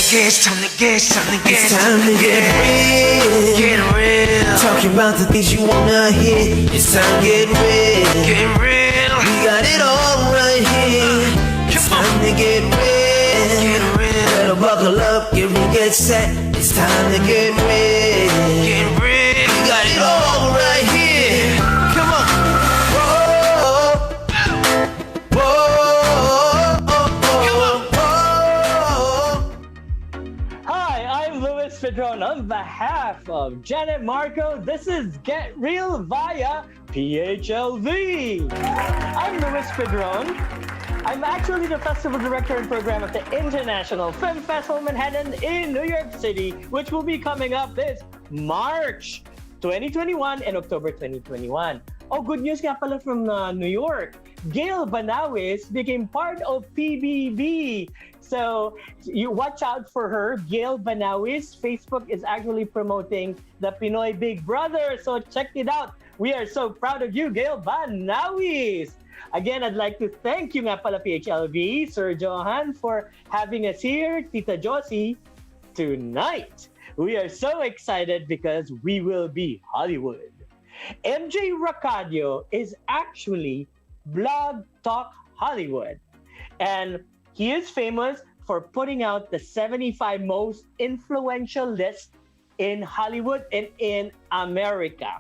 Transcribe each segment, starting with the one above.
It's time to get real. Get real. Talking about the things you wanna hear. It's time to get real. Get real. We got it all right here. It's time to get real. Get real. Better buckle up, get set. It's time to get real. Get real. We got it all right here. Come on. Whoa. Luis Pedron on behalf of Janet Marco. This is Get Real via PHLV. I'm Luis Pedron. I'm actually the festival director and program of the International Film Festival Manhattan in New York City, which will be coming up this March 2021 and October 2021. Oh, good news nga pala from New York. Gail Banawis became part of PBB. So you watch out for her. Gail Banawis. Facebook is actually promoting the Pinoy Big Brother. So check it out. We are so proud of you, Gail Banawis. Again, I'd like to thank you nga pala PHLV, Sir Johan, for having us here, Tita Josie, tonight. We are so excited because we will be Hollywood. MJ Racadio is actually Blog Talk Hollywood. And he is famous for putting out the 75 most influential list in Hollywood and in America.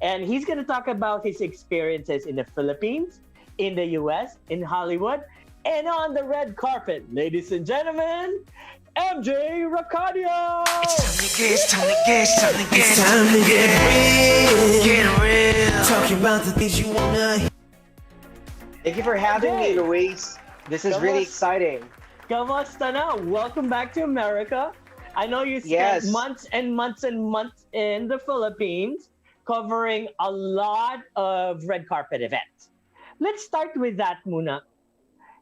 And he's going to talk about his experiences in the Philippines, in the US, in Hollywood, and on the red carpet. Ladies and gentlemen, MJ Racadio! It's time to get real. Get real. Talking about the things you wanna hear. Thank you for having me, Luis. This is really exciting. Kamusta na? Welcome back to America. I know you spent months and months and months in the Philippines covering a lot of red carpet events. Let's start with that muna.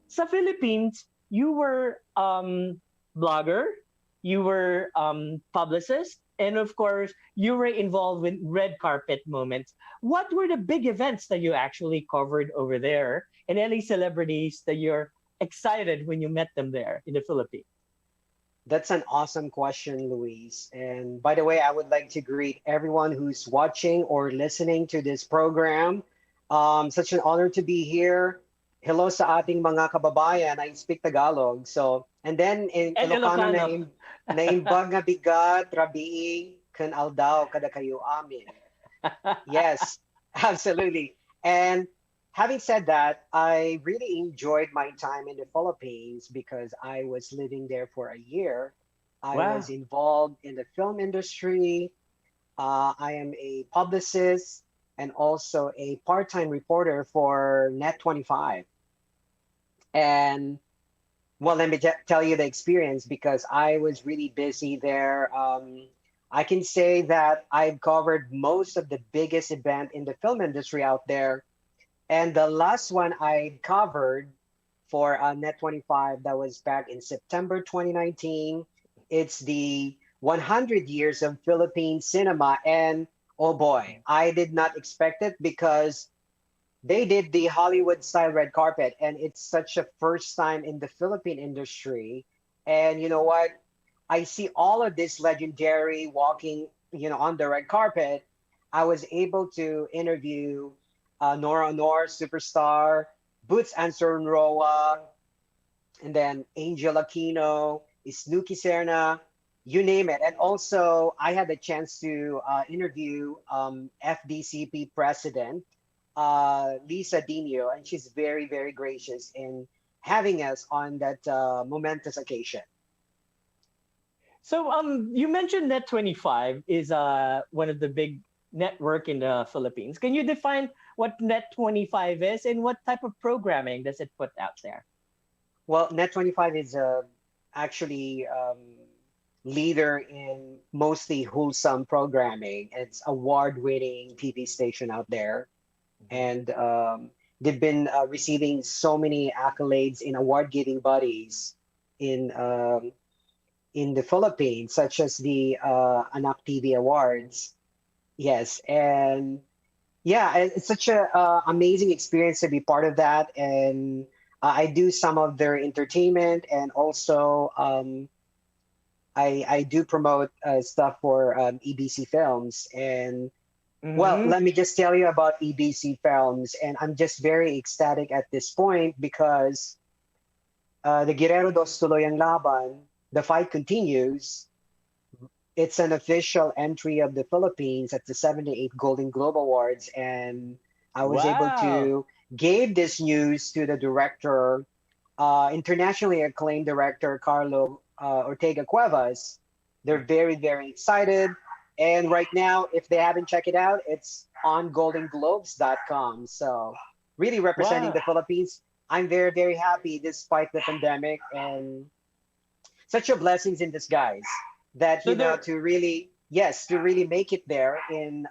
Sa Philippines, you were blogger, you were publicist, and of course, you were involved with red carpet moments. What were the big events that you actually covered over there? And any celebrities that you're excited when you met them there in the Philippines? That's an awesome question, Luis. And by the way, I would like to greet everyone who's watching or listening to this program. Such an honor to be here. Hello sa ating mga kababayan. I speak Tagalog. So, and then in Ilocano, naimbag nga bigat, rabii, kan aldaw, kada kayo amin. Yes, absolutely. And having said that, I really enjoyed my time in the Philippines because I was living there for a year. I was involved in the film industry. I am a publicist and also a part-time reporter for Net25. And well, let me tell you the experience because I was really busy there. I can say that I've covered most of the biggest event in the film industry out there. And the last one I covered for Net25, that was back in September 2019. It's the 100 years of Philippine cinema. And oh boy, I did not expect it because they did the Hollywood style red carpet. And it's such a first time in the Philippine industry. And you know what? I see all of this legendary walking, on the red carpet. I was able to interview Nora Honor, superstar, Boots Anson-Roa, and then Angel Aquino, Snooki Serna, you name it. And also, I had the chance to interview FDCP president, Lisa Dino, and she's very, very gracious in having us on that momentous occasion. So you mentioned Net25 is one of the big network in the Philippines. Can you define what Net25 is and what type of programming does it put out there? Well, Net25 is actually leader in mostly wholesome programming. It's award-winning TV station out there. And they've been receiving so many accolades in award giving bodies in in the Philippines, such as the Anak TV Awards. Yes, and yeah, it's such a amazing experience to be part of that, and I do some of their entertainment, and also I do promote stuff for EBC Films, and well, Mm-hmm. let me just tell you about EBC Films, and I'm just very ecstatic at this point because the Guerrero Dos Tuloy ang Laban, the fight continues. It's an official entry of the Philippines at the 78 Golden Globe Awards, and I was able Wow. to give this news to the director, internationally acclaimed director Carlo Ortega Cuevas. They're very, very excited. And right now, if they haven't checked it out, it's on goldenglobes.com. So, really representing Wow. the Philippines. I'm very, very happy despite the pandemic, and such a blessings in disguise that, So there to really, yes, to really make it there in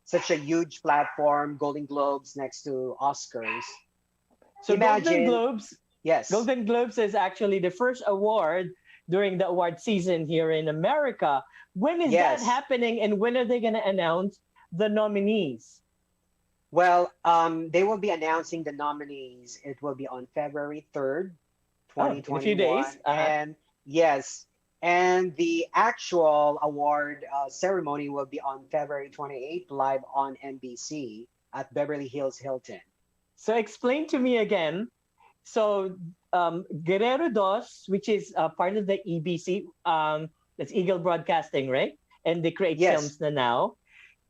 such a huge platform, Golden Globes next to Oscars. so Imagine, yes, Golden Globes is actually the first award during the award season here in America. When is that yes. happening, and when are they going to announce the nominees? Well, they will be announcing the nominees. It will be on February 3rd, Oh, in a few days. 2021. Uh-huh. And yes, and the actual award ceremony will be on February 28th, live on NBC at Beverly Hills Hilton. So explain to me again. So Guerrero Dos, which is part of the EBC, that's Eagle Broadcasting, right? And they create Yes, films na now,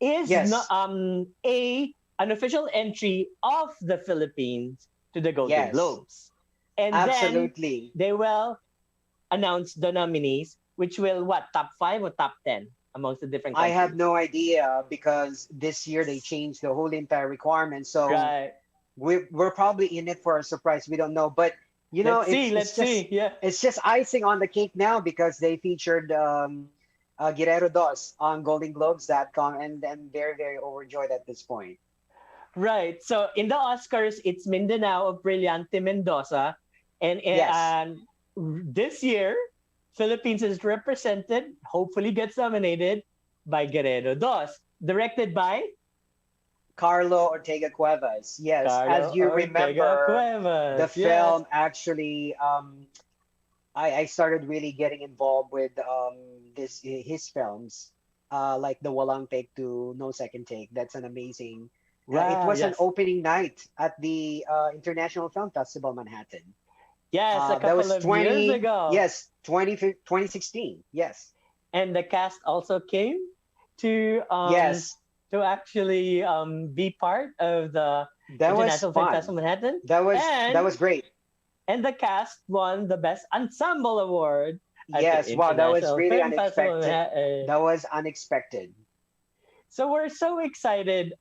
is not yes, a an official entry of the Philippines to the Golden yes, Globes, and then absolutely. they will announce the nominees, which will what, top 5 or top 10 amongst the different I have countries. no idea because this year they changed the whole entire requirement. So Right. we're probably in it for a surprise. We don't know, but Let's see. it's Let's just see. Yeah. icing on the cake now because they featured Guerrero Dos on GoldenGlobes.com, and I'm very very overjoyed at this point. Right. So in the Oscars, it's Mindanao of Brillante Mendoza, Yes, and this year, Philippines is represented. Hopefully, gets nominated by Guerrero Dos, directed by Carlo Ortega Cuevas. Yes, as Carlo you Ortega remember, the Cuevas. Yes. film actually I started really getting involved with this his films, like the Walang Take to No Second Take. That's an amazing. It Wow. was an Yes. opening night at the International Film Festival Manhattan. Yes. A That couple was of years ago, 2016. Yes, and the cast also came to yes, actually be part of the that was International Film fun. Festival Manhattan, That and was great. the cast won the Best Ensemble Award at the Yes, wow, that was International really Film Festival unexpected. Manhattan. That was unexpected. So we're so excited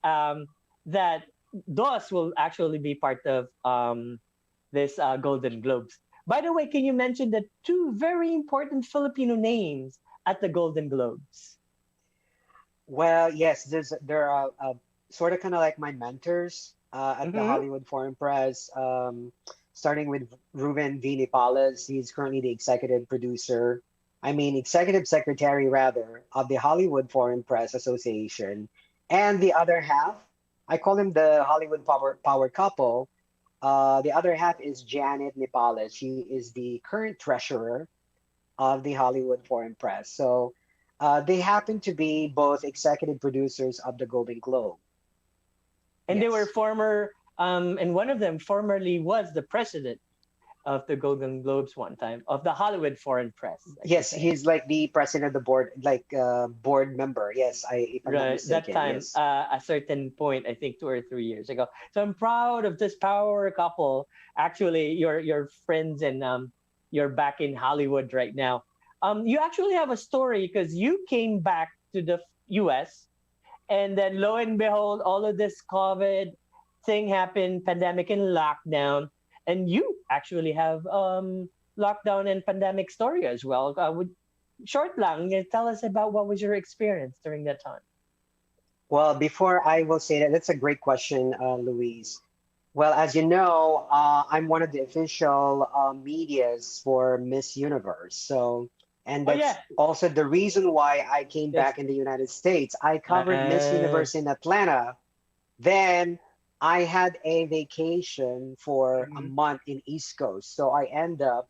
that DOS will actually be part of this Golden Globes. By the way, can you mention the two very important Filipino names at the Golden Globes? Well, yes, there are sort of kind of like my mentors at the Mm-hmm. Hollywood Foreign Press, starting with Ruben Vini Palas. He's currently the executive producer, I mean, executive secretary rather, of the Hollywood Foreign Press Association. And the other half, I call him the Hollywood Power Couple. The other half is Janet Nipales. She is the current treasurer of the Hollywood Foreign Press. So they happen to be both executive producers of the Golden Globe. And they were Yes. former, and one of them formerly was the president of the Golden Globes one time, of the Hollywood Foreign Press, I should Yes, say. he's like the president of the board, like board member. Yes, if I'm not Right, that mistaken. time, Yes. a certain point, I think 2 or 3 years ago. So I'm proud of this power couple. Actually, your friends, and you're back in Hollywood right now. You actually have a story because you came back to the U.S., and then lo and behold, all of this COVID thing happened, pandemic and lockdown, and you actually have lockdown and pandemic story as well. Would short lang, tell us about what was your experience during that time. Well, before I will say that, that's a great question, Louise. Well, as you know, I'm one of the official medias for Miss Universe. So, and Oh yeah, that's also the reason why I came yes. back in the United States. I covered Miss Uh, Universe in Atlanta. Then I had a vacation for a mhm. month in East Coast. So I end up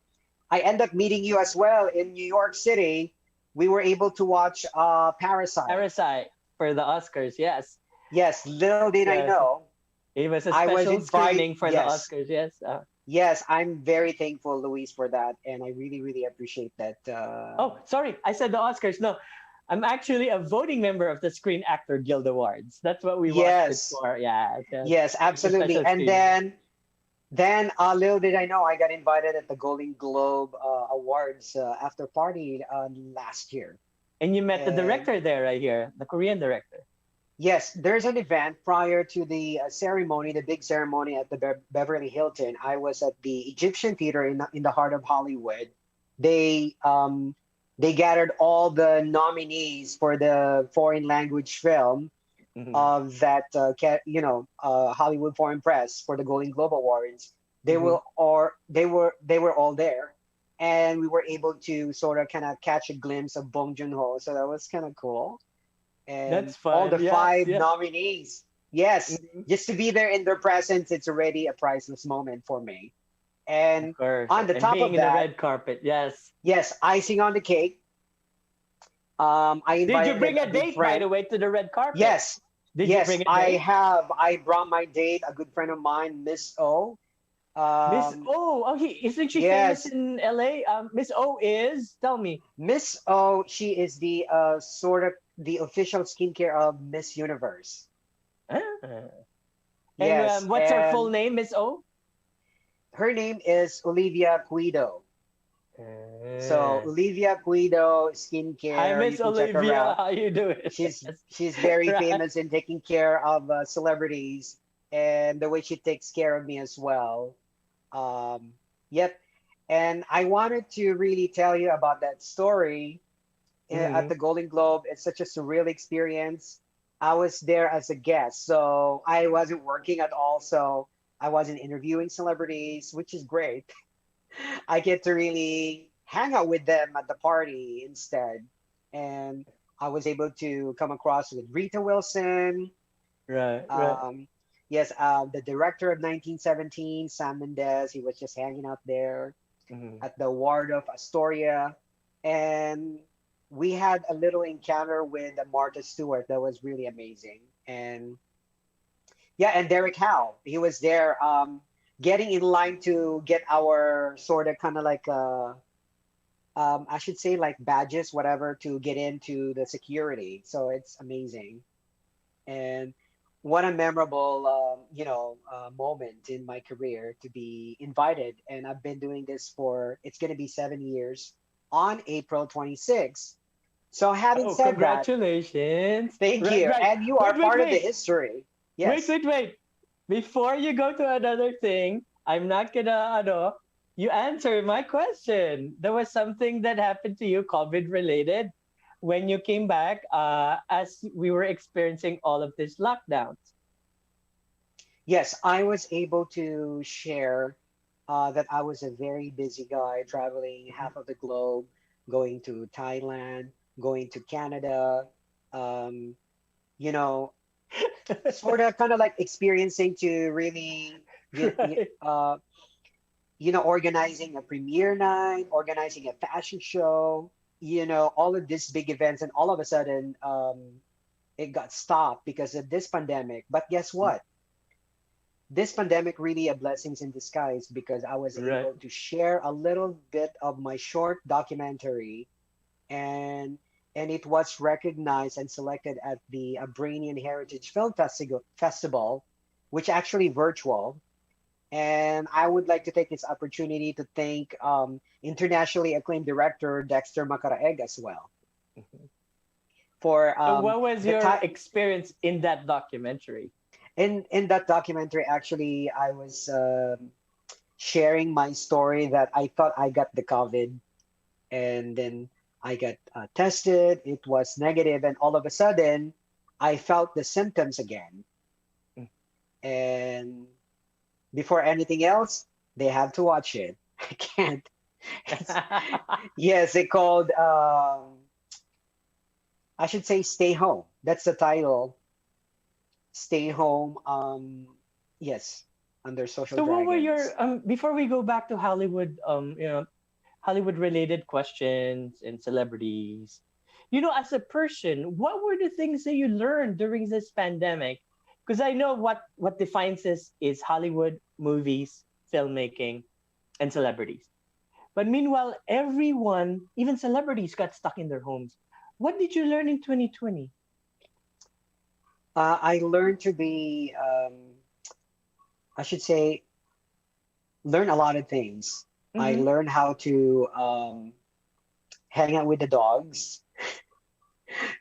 meeting you as well in New York City. We were able to watch Parasite. Parasite for the Oscars. Yes, Yes, little did I yes. know, It was a I was special invited. screening for the Yes, Oscars. Yes. yes, I'm very thankful, Luis, for that, and I really, really appreciate that. Oh, sorry, I said the Oscars. No, I'm actually a voting member of the Screen Actor Guild Awards. That's what we watched it Yes, for. Yeah, yes. yes, It was a absolutely. special And screening. then little did I know, I got invited at the Golden Globe Awards after party last year. And you met the And director there right here, the Korean director. yes, there's an event prior to the ceremony, the big ceremony at the Beverly Hilton. I was at the Egyptian Theater in the heart of Hollywood. They they gathered all the nominees for the foreign language film Hmm. of that Hollywood Foreign Press for the Golden Globe Awards. Hmm. They were all there, and we were able to sort of kind of catch a glimpse of Bong Joon-ho. So that was kind of cool, and That's all fun. the Yes, five yes. nominees. Yes, Mhm. just to be there in their presence, it's already a priceless moment for me. Of And course. on the And top being of in the that, red carpet. Yes. yes, icing on the cake. I Did you invited bring a a good date, by friend. the way, to the red carpet? Yes, Did you yes, bring a I date? have. I brought my date, a good friend of mine, Miss O. Miss Um, O. Oh, isn't she famous yes, in LA? Miss O is. Tell me. Miss O. She is the sort of the official skincare of Miss Universe. Ah. And Yes, what's her full and name, Miss O? her name is Olivia Guido. So Ah. Olivia Guido Hi, skincare, you Miss can check her Olivia. out. How you doing? Yes. She's very Right. famous in taking care of celebrities and the way she takes care of me as well. Um, yep. And I wanted to really tell you about that story at Hmm. the Golden Globe. It's such a surreal experience. I was there as a guest, so I wasn't working at all. So I wasn't interviewing celebrities, which is great. I get to really hang out with them at the party instead. And I was able to come across with Rita Wilson. Right, right. Um, yes, the director of 1917, Sam Mendes, he was just hanging out there Hmm. at the ward of Astoria. And we had a little encounter with Martha Stewart that was really amazing. And yeah, and Derek Howe, he was there getting in line to get our sort of kind of like I should say like badges, whatever, to get into the security. So it's amazing. And what a memorable, moment in my career to be invited. And I've been doing this for, it's going to be 7 years on April 26th. So having Oh, said that, congratulations. thank Right, you. right. And you are Wait, wait, part of the wait. history. Wait, Yes. wait, wait. Before you go to another thing, I'm not gonna, you answer my question. There was something that happened to you, COVID related, when you came back, as we were experiencing all of these lockdowns. Yes, I was able to share that I was a very busy guy traveling half of the globe, going to Thailand, going to Canada, um, you know, sort of kind of like experiencing to really, you, you, Right. uh, organizing a premiere night, organizing a fashion show, all of these big events. And all of a sudden, it got stopped because of this pandemic. But guess what? This pandemic really a blessings in disguise because I was Right. able to share a little bit of my short documentary and it was recognized and selected at the Abranian Heritage Festival, which actually virtual. And I would like to take this opportunity to thank internationally acclaimed director Dexter Macaraeg as well for So what was the your time experience in that documentary? in that documentary. Actually, I was sharing my story that I thought I got the COVID, and then I got tested. It was negative, and all of a sudden, I felt the symptoms again. And before anything else, they have to watch it. I can't. It's, yes, it called. I should say, Stay Home. That's the title. Stay Home. Yes, under Social So what were your Dragons. before we go back to Hollywood, Hollywood related questions and celebrities. As a person, what were the things that you learned during this pandemic? Because I know what defines this is Hollywood, movies, filmmaking, and celebrities. But meanwhile, everyone, even celebrities, got stuck in their homes. What did you learn in 2020? I learned to be. I should say, learn a lot of things. I Mm-hmm. learned how to hang out with the dogs.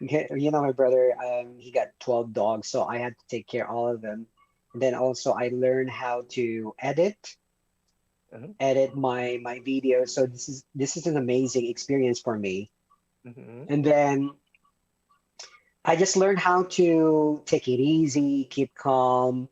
My brother, he got 12 dogs, so I had to take care of all of them. And then also I learned how to Mm-hmm. edit my videos. So this is an amazing experience for me. Mm-hmm. And then I just learned how to take it easy, keep calm,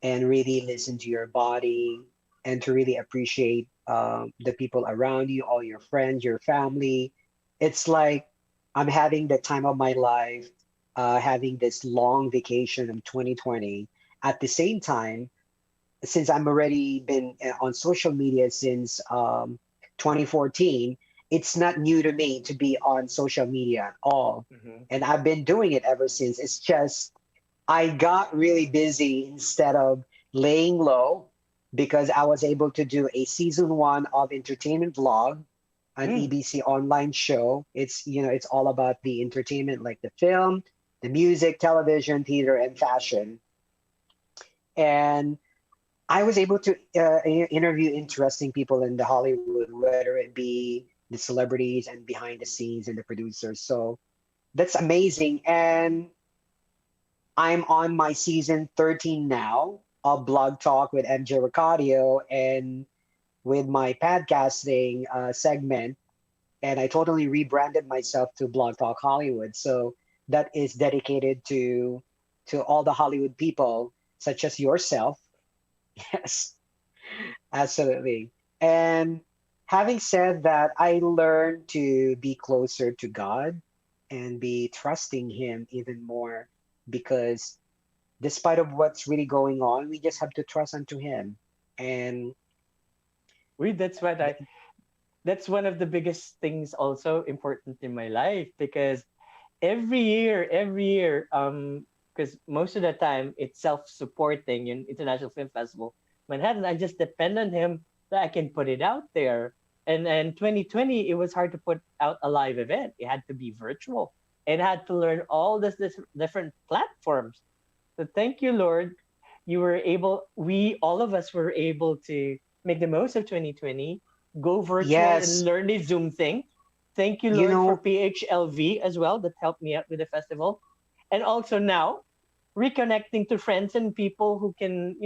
and really listen to your body and to really appreciate the people around you, all your friends, your family. It's like I'm having the time of my life, having this long vacation of 2020. At the same time, since I'm already been on social media since 2014, it's not new to me to be on social media at all. Mm-hmm. And I've been doing it ever since. It's just I got really busy instead of laying low because I was able to do a season one of Entertainment Vlog, an Mm. EBC online show. It's all about the entertainment, like the film, the music, television, theater, and fashion. And I was able to interview interesting people in the Hollywood, whether it be the celebrities and behind the scenes and the producers. So that's amazing. And I'm on my season 13 now of Blog Talk with MJ Racadio and with my podcasting segment. And I totally rebranded myself to Blog Talk Hollywood. So that is dedicated to all the Hollywood people, such as yourself. Yes, absolutely. And having said that, I learned to be closer to God and be trusting Him even more because despite of what's really going on, we just have to trust unto Him. And Wait, that's one of the biggest things also important in my life because every year, because most of the time it's self-supporting in International Film Festival Manhattan. I just depend on him that I can put it out there. And 2020, it was hard to put out a live event. It had to be virtual. It had to learn all this different platforms. So thank you, Lord. We all of us were able to make the most of 2020, go virtual and yes, learn the Zoom thing. Thank you, you Lord, for know, PHLV as well, that helped me out with the festival. And also now, reconnecting to friends and people who can,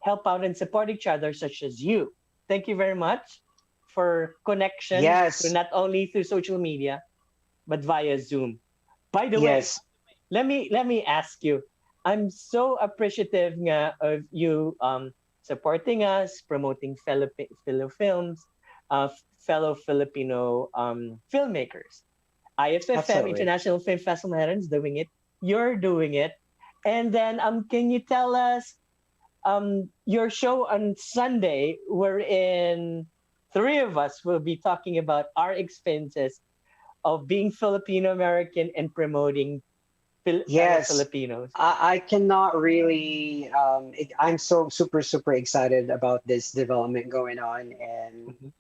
help out and support each other, such as you. Thank you very much for connection through yes, not only through social media, but via Zoom. By the way, yes, let me ask you. I'm so appreciative nga of you supporting us, promoting fellow films, fellow Filipino filmmakers. IFFM absolutely. International Film Festival is doing it. You're doing it. And then can you tell us your show on Sunday wherein three of us will be talking about our experiences of being Filipino American and promoting fellow Yes, Filipinos. I cannot really. I'm so super, super excited about this development going on. And Mhm.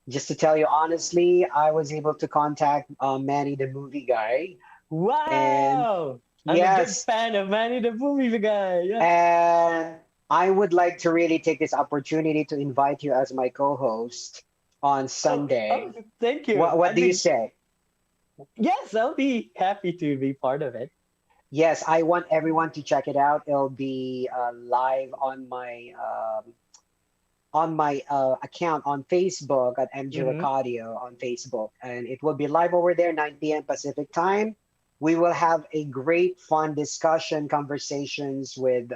just to tell you honestly, I was able to contact Manny, the movie guy. And Wow! I'm a big yes, fan of Manny the Movie Guy. Yeah. and I would like to really take this opportunity to invite you as my co-host on Oh, Sunday. thank you. What I'd do you be say? Yes, I'll be happy to be part of it. Yes, I want everyone to check it out. It'll be live on my account on Facebook at MJ Mm-hmm. Racadio on Facebook, and it will be live over there 9 p.m. Pacific time. We will have a great, fun discussion, conversations with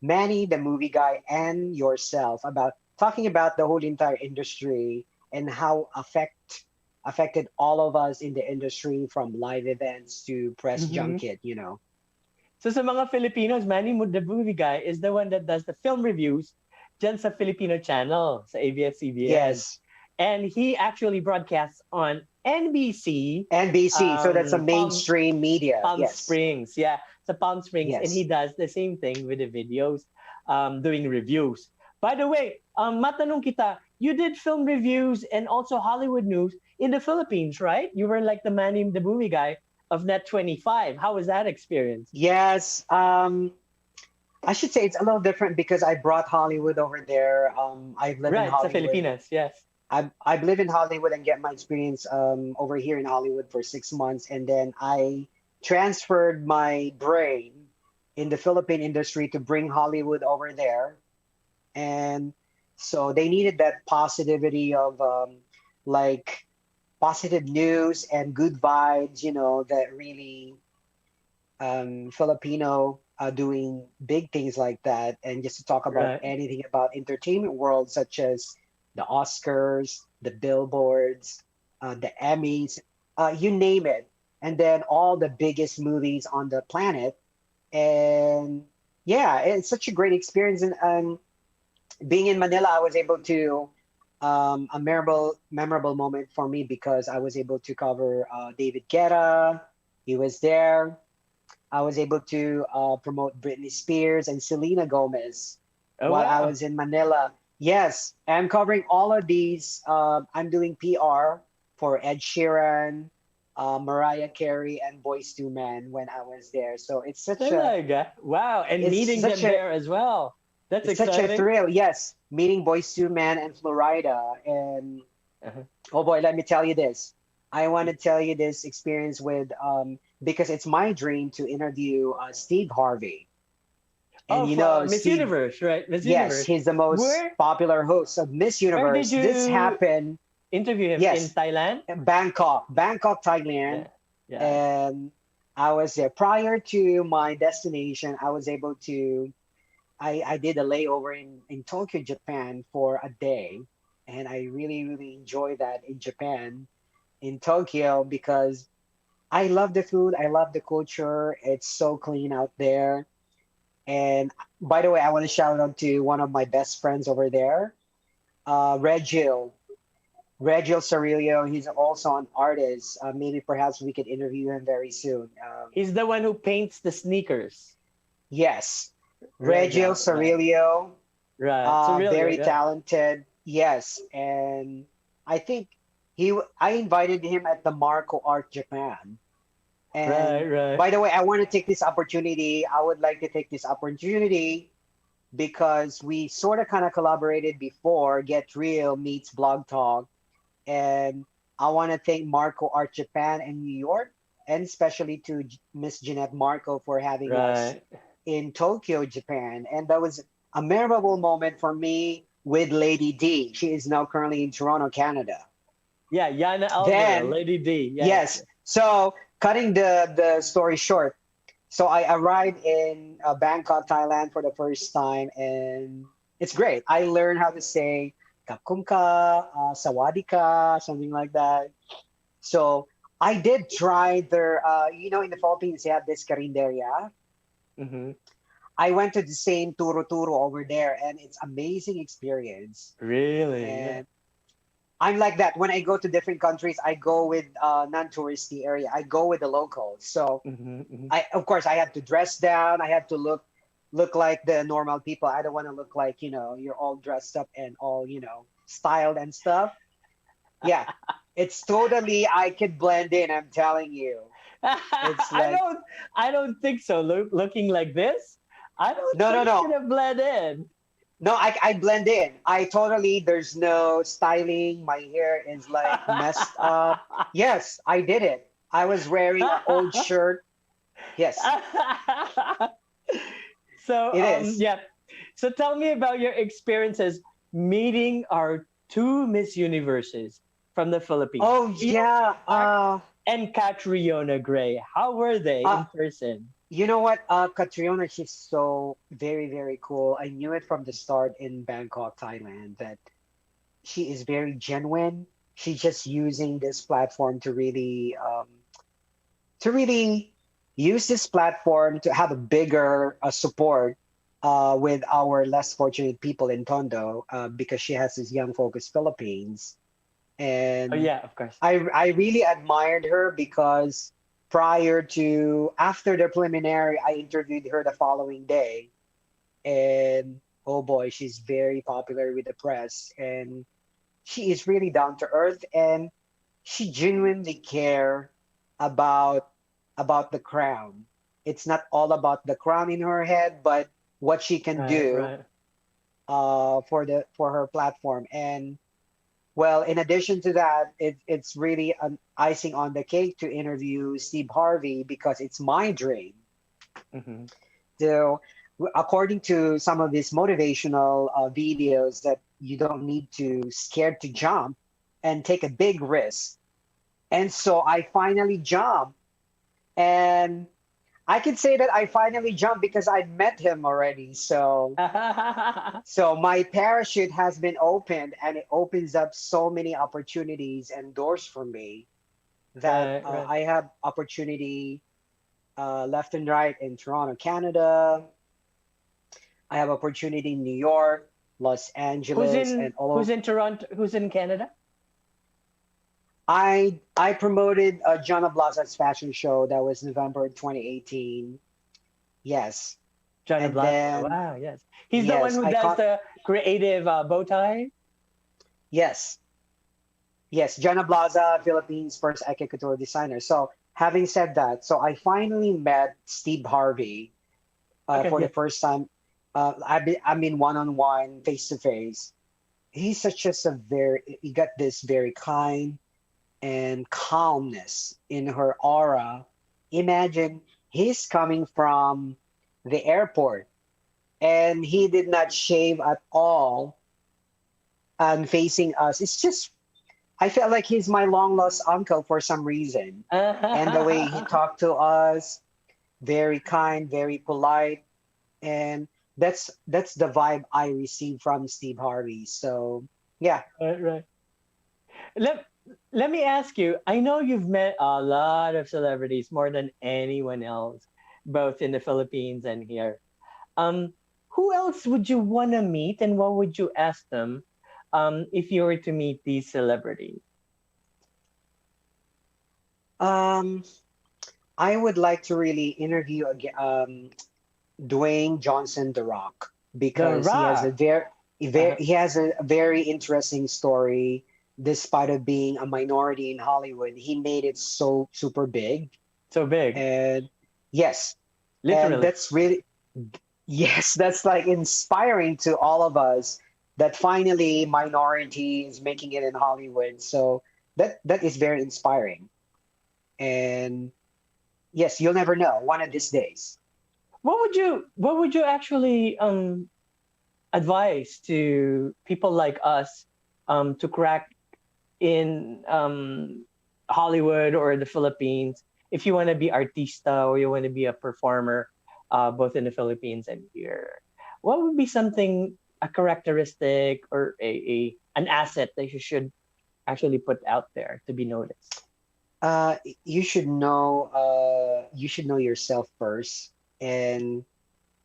Manny, the movie guy, and yourself about talking about the whole entire industry and how affected all of us in the industry from live events to press Mhm. junket, you know. So sa mga Filipinos, Manny Mood, the movie guy, is the one that does the film reviews dyan sa Filipino channel, sa ABS-CBN. Yes, And he actually broadcasts on NBC, NBC. So that's a Palm mainstream media. Palm Yes, Springs. Yeah, sa Palm Springs. And he yes. does the same thing with the videos, doing reviews. By the way, matanong kita, you did film reviews and also Hollywood news in the Philippines, right? You were like the Manny, the movie guy of Net 25. How was that experience? Yes. I should say it's a little different because I brought Hollywood over there. I've lived in Right, sa Hollywood. Filipinas, yes. I've lived in Hollywood and get my experience over here in Hollywood for 6 months, and then I transferred my brain in the Philippine industry to bring Hollywood over there, and so they needed that positivity of like positive news and good vibes, you know, that really Filipino doing big things like that, and just to talk about Right. anything about entertainment world, such as the Oscars, the billboards, the Emmys, you name it, and then all the biggest movies on the planet. And yeah, it's such a great experience. And being in Manila, I was able to a memorable moment for me because I was able to cover David Guetta. He was there. I was able to promote Britney Spears and Selena Gomez Oh, while I wow. was in Manila. Yes, I'm covering all of these. I'm doing PR for Ed Sheeran, Mariah Carey, and Boyz II Men when I was there. So Talaga? Wow. And it's meeting such them a there as well. That's it's such a exciting. thrill. Yes, meeting Boyz II Men in Florida, and Uh-huh. oh boy, let me tell you this. I want to tell you this experience with because it's my dream to interview Steve Harvey. And Oh, you for know, Miss Steve, Universe, right? Miss yes, Universe. he's the most Where popular host of Miss where did Universe. This you happened, interview him? In yes, Thailand? Bangkok, Thailand. Yeah. Yeah. And I was there prior to my destination. I was able to, I did a layover in Tokyo, Japan for a day. And I really, really enjoyed that in Japan, in Tokyo, because I love the food. I love the culture. It's so clean out there. And by the way, I want to shout out to one of my best friends over there, Regil. Regil Cirillo. He's also an artist. Maybe perhaps we could interview him very soon. He's the one who paints the sneakers. Yes, Regil Rega, right. Cirillo. Right. So really, Very yeah. talented. Yes, and I think I invited him at the Marco Art Japan. Right, And right. by the way, I want to take this opportunity. I would like to take this opportunity because we sort of kind of collaborated before Get Real meets Blog Talk. And I want to thank Marco Art Japan and New York, and especially to Miss Jeanette Marco for having us Right. in Tokyo, Japan. And that was a memorable moment for me with Lady D. She is now currently in Toronto, Canada. Yeah, Yana Alvarez, Then, Lady D. Yes. yes. So, cutting the story short, so I arrived in Bangkok, Thailand for the first time, and it's great. I learned how to say "kapkum ka," "sawadee something like that. So I did try their, in the Philippines they have this karinderya. Mm-hmm. I went to the same turo turo over there, and it's amazing experience. Really? Yeah. And I'm like that. When I go to different countries, I go with non-touristy area. I go with the locals. So Mm-hmm, mm-hmm. of course, I have to dress down. I have to look like the normal people. I don't want to look like, you're all dressed up and all, styled and stuff. Yeah, it's totally, I could blend in. I'm telling you. It's I like, don't I don't think so. Looking like this, I don't no, no, think you're no. gonna blend in. No, I blend in. There's no styling. My hair is like messed up. Yes, I did it. I was wearing an old shirt. Yes, So it is. yeah. So tell me about your experiences meeting our two Miss Universes from the Philippines, Oh Eva yeah. Clark and Catriona Gray. How were they Uh, in person? You know what? Catriona, she's so very, very cool. I knew it from the start in Bangkok, Thailand, that she is very genuine. She's just using this platform to really use this platform to have a bigger support with our less fortunate people in Tondo because she has this Young Focus Philippines. Oh And yeah, of course. I really admired her because after the preliminary, I interviewed her the following day, and oh boy, she's very popular with the press, and she is really down to earth, and she genuinely care about the crown. It's not all about the crown in her head, but what she can Right, do right. for her platform. And well, in addition to that, it's really an icing on the cake to interview Steve Harvey because it's my dream. Hmm. So, according to some of these motivational videos, that you don't need to scared to jump and take a big risk. And so I finally jumped, and I can say that I finally jumped because I met him already. So my parachute has been opened, and it opens up so many opportunities and doors for me that Right, right. I have opportunity left and right in Toronto, Canada. I have opportunity in New York, Los Angeles, and all Who's over. in Toronto? Who's in Canada? I promoted John Ablaza's fashion show that was November 2018. Yes, John and Blasco. then Wow, yes. He's the one yes, who I does caught the creative bow tie. yes. Yes, Jana Blaza, Philippines' first Eke Couture designer. So, having said that, so I finally met Steve Harvey Okay, for the yeah. first time. I mean, one on one, face to face. He's such just a he got this very kind and calmness in her aura. Imagine he's coming from the airport and he did not shave at all and facing us. It's just I felt like he's my long lost uncle for some reason. And the way he Right, talked to us, very kind, very polite. And that's the vibe I received from Steve Harvey. So yeah. right. Let Let me ask you. I know you've met a lot of celebrities, more than anyone else, both in the Philippines and here. Um, who else would you want to meet, and what would you ask them, if you were to meet these celebrities? Um I would like to really interview again Dwayne Johnson The Rock The because Rock. he has a very interesting story despite of being a minority in Hollywood. He made it so super big. So big, And yes, and literally. that's really, yes, that's like inspiring to all of us that finally minority is making it in Hollywood. So that is very inspiring. And yes, you'll never know one of these days. What would you actually advise to people like us to crack in Hollywood or the Philippines if you want to be artista or you want to be a performer, both in the Philippines and here? What would be something, a characteristic or a an asset that you should actually put out there to be noticed? You should know yourself first, and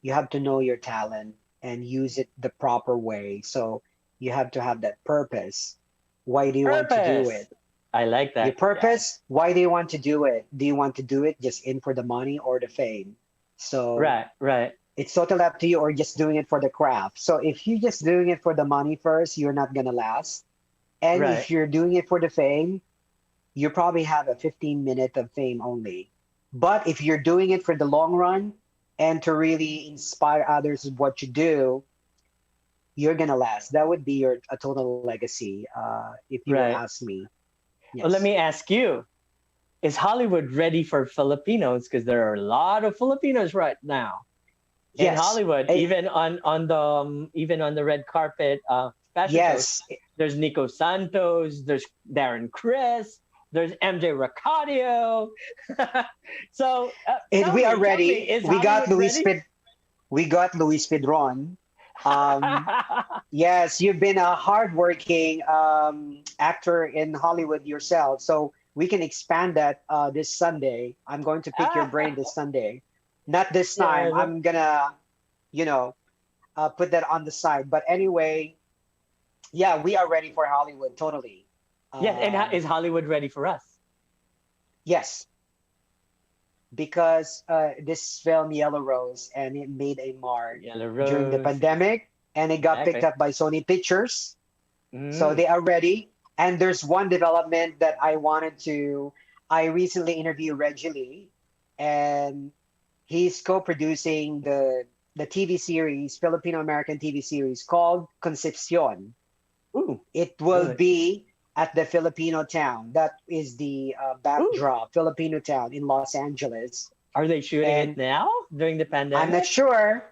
you have to know your talent and use it the proper way. So you have to have that purpose. Why do you want to do Purpose. it? I like Your that. Yeah. purpose, why do you want to do it? Do you want to do it just in for the money or the fame? So Right. Right. it's totally up to you, or just doing it for the craft. So if you're just doing it for the money first, you're not gonna last. And Right. if you're doing it for the fame, you probably have a 15 minute of fame only. But if you're doing it for the long run and to really inspire others with what you do, you're gonna last. That would be your a total legacy, if you will Right. ask me. Well, let Yes. me ask you: is Hollywood ready for Filipinos? Because there are a lot of Filipinos right now in Yes. Hollywood, Eh, even on the red carpet fashion shows. yes. There's Nico Santos, there's Darren Chris, There's MJ Racadio. So And we are tell me, ready. is Hollywood ready? We got Luis Pedron. Um, yes, you've been a hardworking actor in Hollywood yourself, so we can expand that this Sunday. I'm going to pick your brain this Sunday. Not this time. Yeah. I'm gonna, you know, put that on the side. But anyway, yeah, we are ready for Hollywood. Totally. Yes, and Um, is Hollywood ready for us? yes, because this film Yellow Rose and it made a mark Yellow during the Rose. pandemic and it got picked Exactly. up by Sony Pictures. So Mm. they are ready. And there's one development that I wanted to. I recently interviewed Reggie Lee, and he's co-producing the TV series, Filipino American TV series called Concepcion. Ooh, It will really? be at the Filipino town. That is the Ooh. backdrop, Filipino town in Los Angeles. Are they shooting it And now during the I'm pandemic? not sure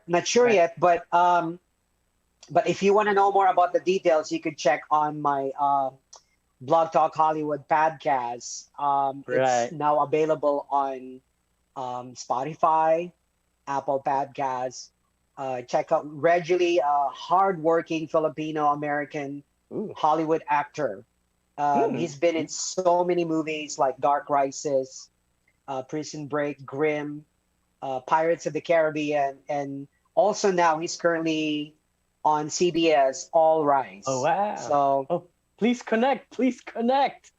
Right. yet, but if you want to know more about the details, you could check on my Blog Talk Hollywood podcast. It's Right. now available on Spotify, Apple Podcasts. Check out Reggie, a hardworking Filipino American Ooh. Hollywood actor. Hmm. He's been in so many movies like Dark Rises, Prison Break, Grimm, Pirates of the Caribbean, and also now he's currently on CBS All Oh Rise. wow. So Oh, please connect. Please connect.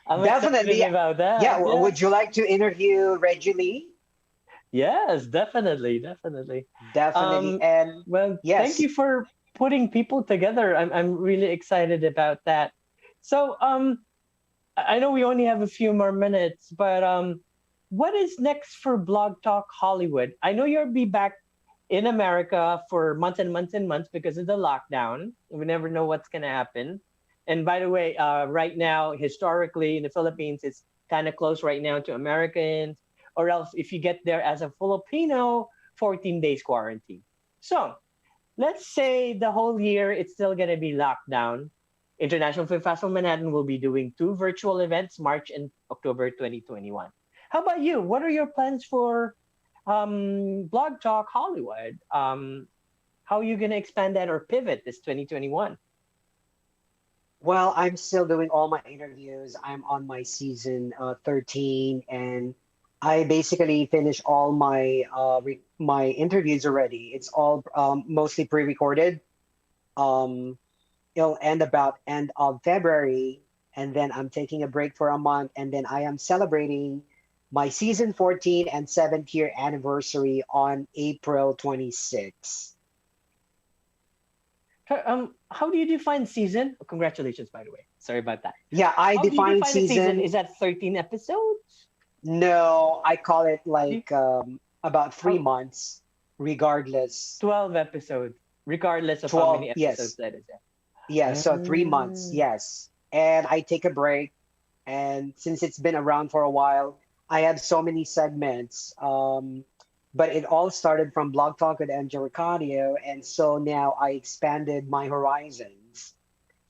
I'm excited definitely, about yeah. that. Yeah. Would you like to interview Reggie Lee? Yes, definitely, definitely. Definitely, Um, and well, thank yes. you for putting people together. I'm really excited about that. So, I know we only have a few more minutes, but what is next for Blog Talk Hollywood? I know you'll be back in America for months and months and months because of the lockdown. We never know what's gonna happen. And by the way, right now, historically in the Philippines, it's kind of close right now to Americans, or else if you get there as a Filipino, 14 days quarantine. So let's say the whole year it's still gonna be locked down. International Film Festival Manhattan will be doing two virtual events, March and October 2021. How about you? What are your plans for Blog Talk Hollywood? How are you going to expand that or pivot this 2021? Well, I'm still doing all my interviews. I'm on my season 13, and I basically finished all my my interviews already. It's all mostly pre-recorded. Um, it'll end about end of February, and then I'm taking a break for a month, and then I am celebrating my season 14 and 7th year anniversary on April 26th. How do you define season? Oh, congratulations, by the way. Sorry about that. Yeah, I How do you define define a season? season. Is that 13 episodes? No, I call it You- like about three Oh, months, regardless. 12 episodes, regardless of how 12, many episodes yes. that is. Yeah, so 3 months, Mm, yes. And I take a break. And since it's been around for a while, I have so many segments. But it all started from Blog Talk with MJ Racadio. And so now I expanded my horizons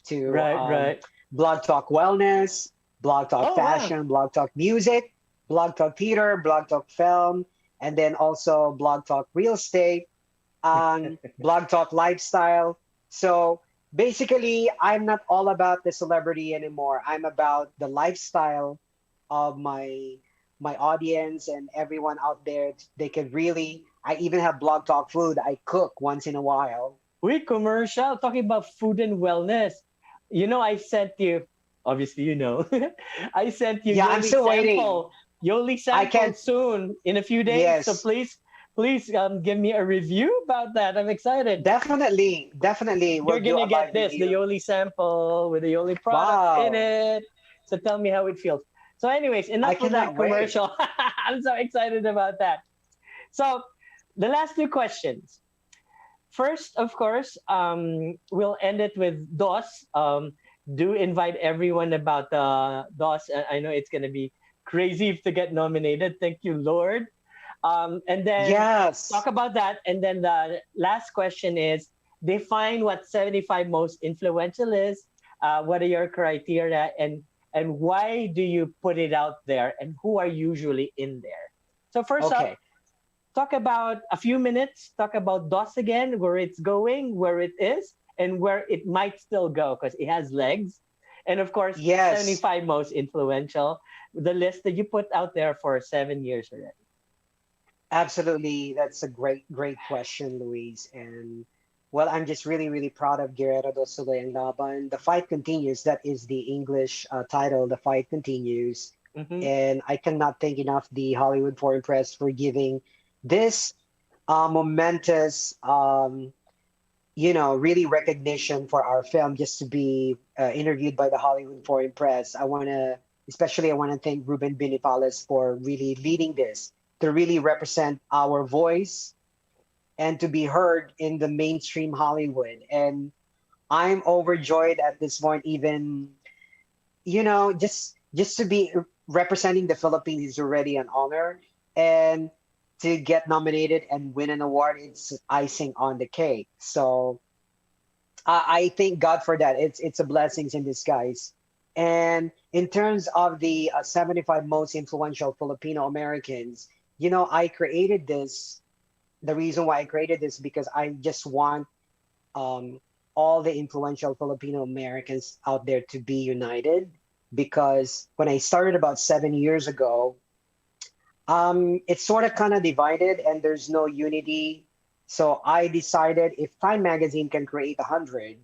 to right, right. Blog Talk Wellness, Blog Talk Oh, wow. Fashion, Blog Talk Music, Blog Talk Theater, Blog Talk Film, and then also Blog Talk Real Estate, Blog Talk Lifestyle. So basically, I'm not all about the celebrity anymore. I'm about the lifestyle of my audience and everyone out there. They can really. I even have Blog Talk Food. I cook once in a while. Wait, commercial talking about food and wellness. You know, I sent you, obviously, you know, I sent you Yeah, I'm still waiting. Yoli I sample can't. soon in a few days. So Yes, please give me a review about that. I'm excited. definitely, definitely, You're we'll do gonna a get live this, the review. Yoli sample with the Yoli products in Wow, it. So tell me how it feels. So, anyways, I enough with that cannot wait. commercial. I'm so excited about that. So, the last two questions. First, of course, we'll end it with DOS. Do invite everyone about DOS. I know it's going to be crazy to get nominated. Thank you, Lord. And then Yes. talk about that. And then the last question is define what 75 most influential is. What are your criteria? And and why do you put it out there, and who are usually in there? So first up, Okay. talk about a few minutes, talk about DOS again, where it's going, where it is, and where it might still go because it has legs. And of course, Yes. 75 most influential, the list that you put out there for 7 years already. Absolutely. That's a great question, Luis. And well, I'm just really proud of Guerrero do Sul and Laban. The fight continues. That is the English title. The fight continues. Hmm. And I cannot thank enough the Hollywood Foreign Press for giving this momentous, really recognition for our film just to be interviewed by the Hollywood Foreign Press. I want to thank Ruben Binifales for really leading this to really represent our voice and to be heard in the mainstream Hollywood. And I'm overjoyed at this point, even, just to be representing the Philippines is already an honor. And to get nominated and win an award, it's icing on the cake. So I thank God for that. It's a blessings in disguise. And in terms of the 75 most influential Filipino Americans, I created this. The reason why I created this because I just want um, all the influential Filipino Americans out there to be united. Because when I started about 7 years ago, it's sort of kind of divided and there's no unity. So I decided if Time Magazine can create 100,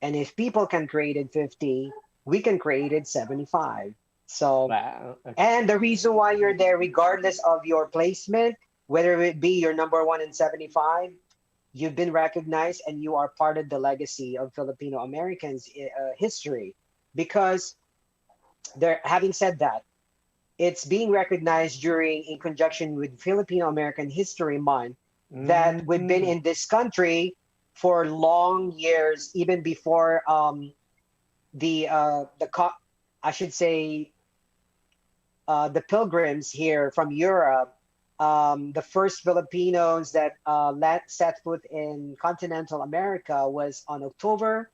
and if people can create it 50, we can create it 75. So, Wow. Okay. and the reason why you're there, regardless of your placement, whether it be your number one in 75, you've been recognized and you are part of the legacy of Filipino Americans history. Because there, having said that, it's being recognized during in conjunction with Filipino American History Month that we've been Mhm. in this country for long years, even before I should say the pilgrims here from Europe. The first Filipinos that set foot in continental America was on October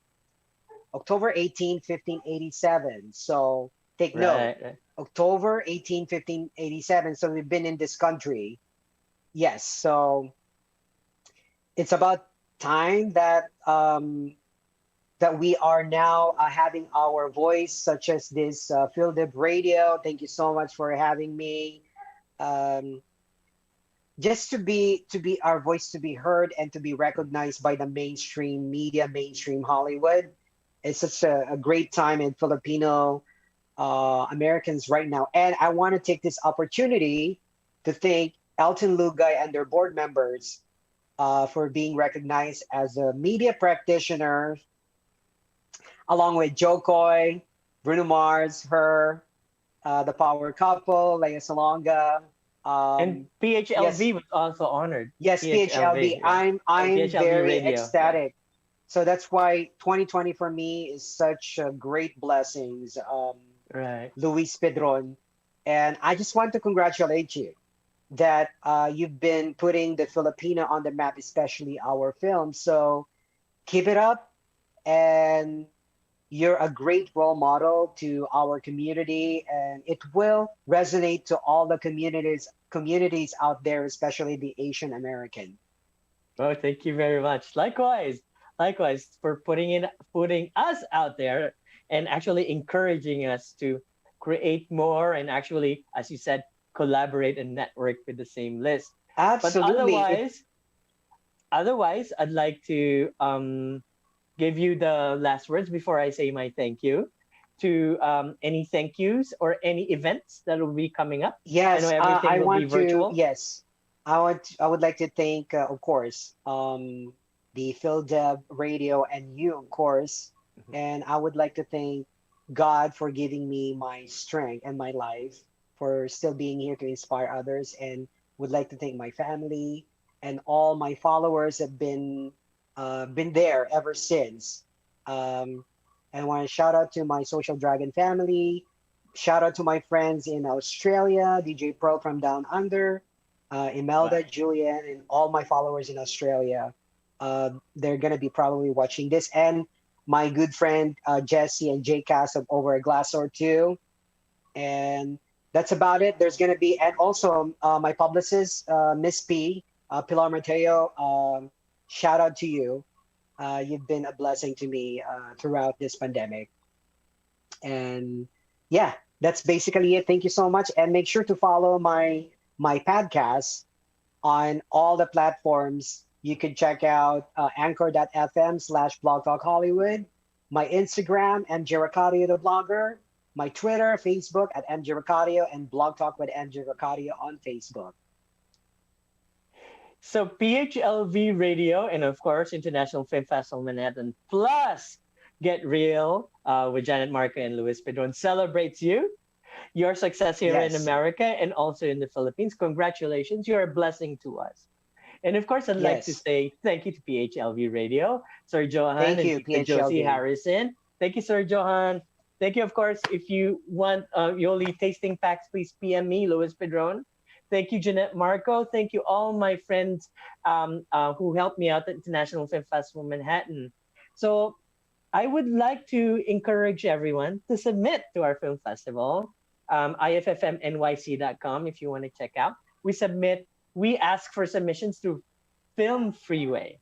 18, 1587. So take note, Right, right. October 18, 1587. So we've been in this country. Yes. So it's about time that we are now having our voice, such as this Field of Radio. Thank you so much for having me. Um, just to be our voice to be heard and to be recognized by the mainstream media, mainstream Hollywood. It's such a great time in Filipino Americans right now. And I want to take this opportunity to thank Elton Lugay and their board members for being recognized as a media practitioner, along with Joe Coy, Bruno Mars, her, the Power Couple, Leia Salonga. And Yes, PHLV was also honored. yes, PHLV. PHLV, yeah. And I'm PHLV very radio. Yeah. ecstatic. So that's why 2020 for me is such a great blessings, Right. Luis Pedron. And I just want to congratulate you that you've been putting the Filipino on the map, especially our film. So keep it up, and you're a great role model to our community, and it will resonate to all the communities out there, especially the Asian American. Oh, thank you very much. Likewise for putting us out there and actually encouraging us to create more and actually, as you said, collaborate and network with the same list. But Absolutely. otherwise, I'd like to give you the last words before I say my thank you to any thank yous or any events that will be coming up. I know Yes, everything I will be want to. virtual. Yes, I would like to thank, of course, the Phil Deb Radio and you, of course, Mhm. and I would like to thank God for giving me my strength and my life for still being here to inspire others, and would like to thank my family and all my followers have been there ever since. Um, and I want to shout out to my Social Dragon family. Shout out to my friends in Australia, DJ Pro from Down Under, Wow. Imelda, Julian, and all my followers in Australia. They're going to be probably watching this. And my good friend Jesse and Jay Cass of Over a Glass or Two. And that's about it. There's going to be, and also my publicist, Miss P, Pilar Mateo. Shout out to you. You've been a blessing to me throughout this pandemic. And yeah, that's basically it. Thank you so much. And make sure to follow my podcast on all the platforms. You can check out anchor.fm/Blog Talk Hollywood, my Instagram, MJ Racadio the blogger, my Twitter, Facebook at MJ Racadio, and Blog Talk with MJ Racadio on Facebook. So PHLV Radio and of course International Film Festival Manhattan plus Get Real with Janet Marco and Luis Pedron celebrates you, your success here in America and also in the Philippines. Congratulations. You're a blessing to us. And of course, I'd like to say thank you to PHLV Radio, Sir Johan and Josie Harrison. Thank you, Sir Johan. Thank you, of course. If you want Yoli tasting packs, please PM me, Luis Pedron. Thank you, Jeanette Marco. Thank you, all my friends who helped me out at International Film Festival Manhattan. So I would like to encourage everyone to submit to our film festival, IFFMNYC.com if you want to check out. We ask for submissions through Film Freeway.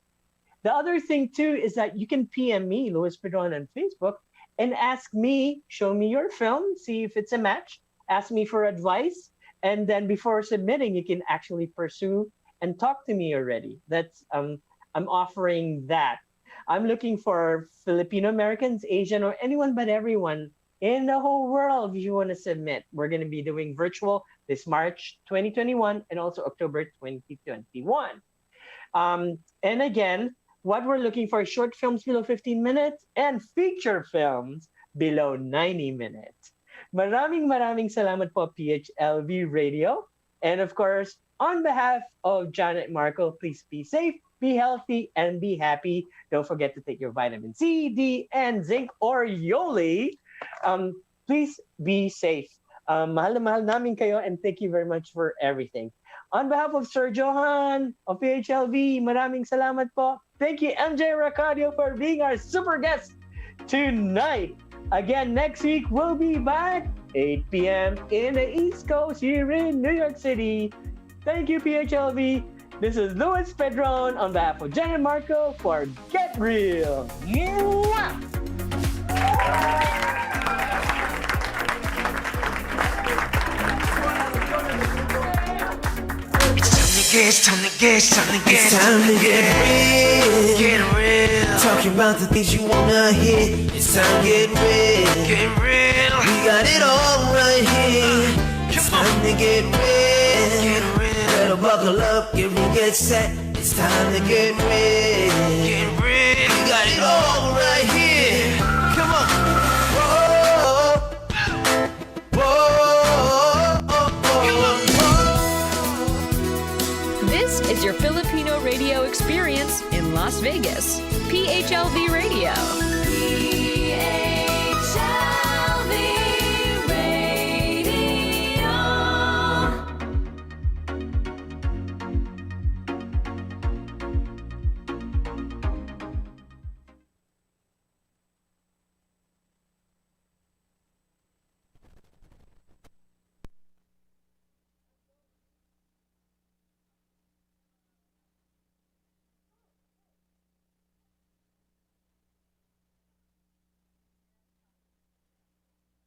The other thing too is that you can PM me, Luis Pedron, on Facebook and ask me, show me your film, see if it's a match, ask me for advice. And then before submitting, you can actually pursue and talk to me already. That's I'm offering that. I'm looking for Filipino Americans, Asian, or anyone but everyone in the whole world if you want to submit. We're going to be doing virtual this March 2021 and also October 2021. And again, what we're looking for is short films below 15 minutes and feature films below 90 minutes. Maraming salamat po, PHLV Radio. And of course, on behalf of Janet Marco, please be safe, be healthy, and be happy. Don't forget to take your vitamin C, D, and zinc or Yoli. Please be safe. Mahal na mahal namin kayo and thank you very much for everything. On behalf of Sir Johan of PHLV, maraming salamat po. Thank you, MJ Racadio, for being our super guest tonight. Again, next week, we'll be back 8 p.m. in the East Coast here in New York City. Thank you, PHLV. This is Luis Pedron on behalf of Janet Marco for Get Real. Mwah! It's time to get real. Get real. Talking about the things you wanna hear. It's time to get real. Get real. We got it all right here. It's time to get real. Get real. Better buckle up, get real, get set. It's time to get real. Get real. We got it all right here. Come on. Whoa. Whoa. This is your Filipino radio experience in Las Vegas. PHLV Radio.